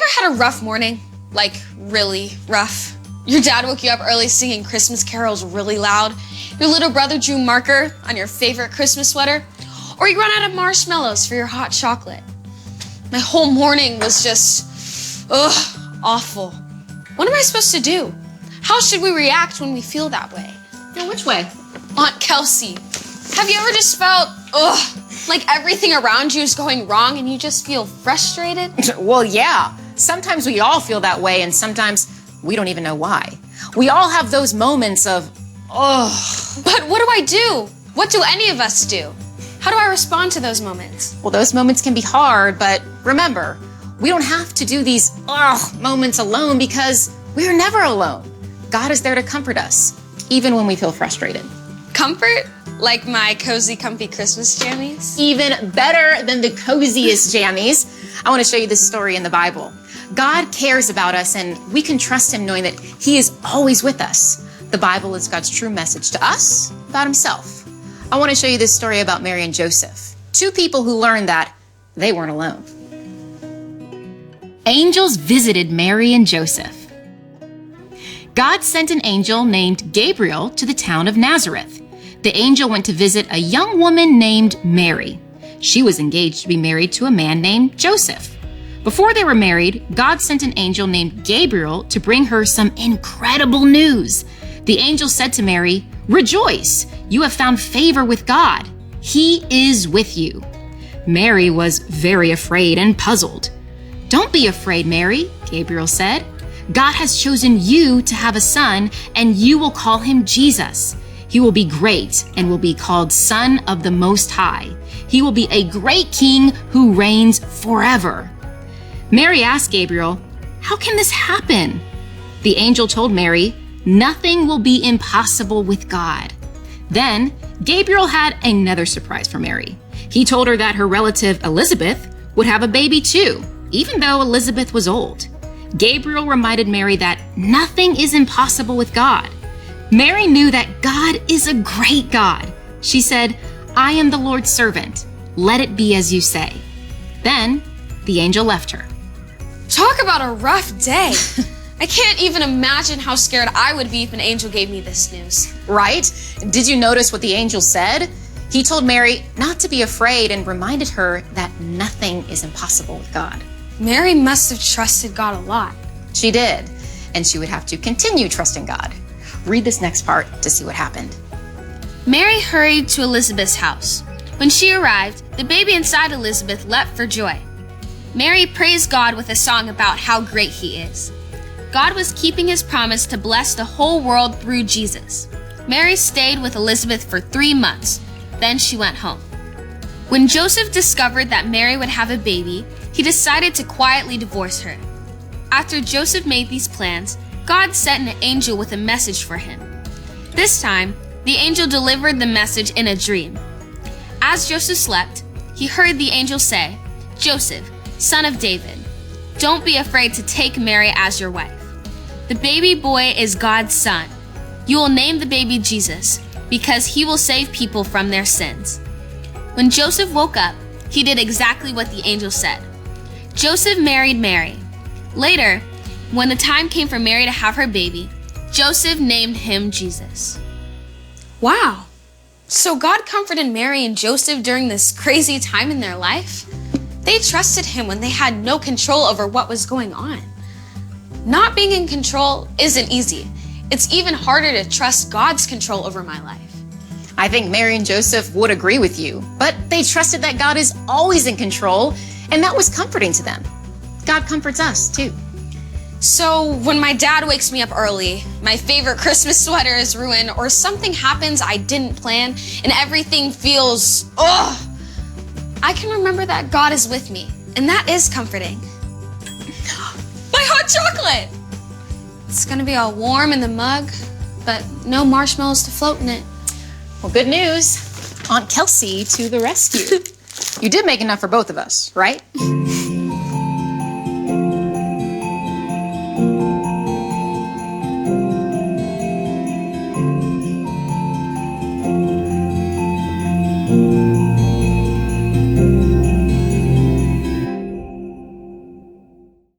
ever had a rough morning? Like, really rough? Your dad woke you up early singing Christmas carols really loud. Your little brother drew marker on your favorite Christmas sweater. Or you run out of marshmallows for your hot chocolate. My whole morning was just, awful. What am I supposed to do? How should we react when we feel that way? Now, which way? Aunt Kelsey, have you ever just felt, like everything around you is going wrong and you just feel frustrated? Well, yeah. Sometimes we all feel that way, and sometimes we don't even know why. We all have those moments of, But what do I do? What do any of us do? How do I respond to those moments? Well, those moments can be hard, but remember, we don't have to do these moments alone because we're never alone. God is there to comfort us, even when we feel frustrated. Comfort? Like my cozy, comfy Christmas jammies? Even better than the coziest jammies, I want to show you this story in the Bible. God cares about us, and we can trust him knowing that he is always with us. The Bible is God's true message to us about himself. I want to show you this story about Mary and Joseph, two people who learned that they weren't alone. Angels visited Mary and Joseph. God sent an angel named Gabriel to the town of Nazareth. The angel went to visit a young woman named Mary. She was engaged to be married to a man named Joseph. Before they were married, God sent an angel named Gabriel to bring her some incredible news. The angel said to Mary, "Rejoice, you have found favor with God. He is with you." Mary was very afraid and puzzled. "Don't be afraid, Mary," Gabriel said. "God has chosen you to have a son, and you will call him Jesus. He will be great and will be called Son of the Most High. He will be a great king who reigns forever." Mary asked Gabriel, "How can this happen?" The angel told Mary, "Nothing will be impossible with God." Then Gabriel had another surprise for Mary. He told her that her relative Elizabeth would have a baby too, even though Elizabeth was old. Gabriel reminded Mary that nothing is impossible with God. Mary knew that God is a great God. She said, "I am the Lord's servant. Let it be as you say." Then the angel left her. Talk about a rough day. I can't even imagine how scared I would be if an angel gave me this news. Right? Did you notice what the angel said? He told Mary not to be afraid and reminded her that nothing is impossible with God. Mary must have trusted God a lot. She did, and she would have to continue trusting God. Read this next part to see what happened. Mary hurried to Elizabeth's house. When she arrived, the baby inside Elizabeth leapt for joy. Mary praised God with a song about how great he is. God was keeping his promise to bless the whole world through Jesus. Mary stayed with Elizabeth for 3 months. Then she went home. When Joseph discovered that Mary would have a baby, he decided to quietly divorce her. After Joseph made these plans, God sent an angel with a message for him. This time, the angel delivered the message in a dream. As Joseph slept, he heard the angel say, "Joseph, son of David, don't be afraid to take Mary as your wife. The baby boy is God's son. You will name the baby Jesus, because he will save people from their sins." When Joseph woke up, he did exactly what the angel said. Joseph married Mary. Later, when the time came for Mary to have her baby, Joseph named him Jesus. Wow. So God comforted Mary and Joseph during this crazy time in their life? They trusted him when they had no control over what was going on. Not being in control isn't easy. It's even harder to trust God's control over my life. I think Mary and Joseph would agree with you, but they trusted that God is always in control, and that was comforting to them. God comforts us too. So when my dad wakes me up early, my favorite Christmas sweater is ruined, or something happens I didn't plan and everything feels, I can remember that God is with me, and that is comforting. My hot chocolate! It's gonna be all warm in the mug, but no marshmallows to float in it. Well, good news. Aunt Kelsey to the rescue. You did make enough for both of us, right?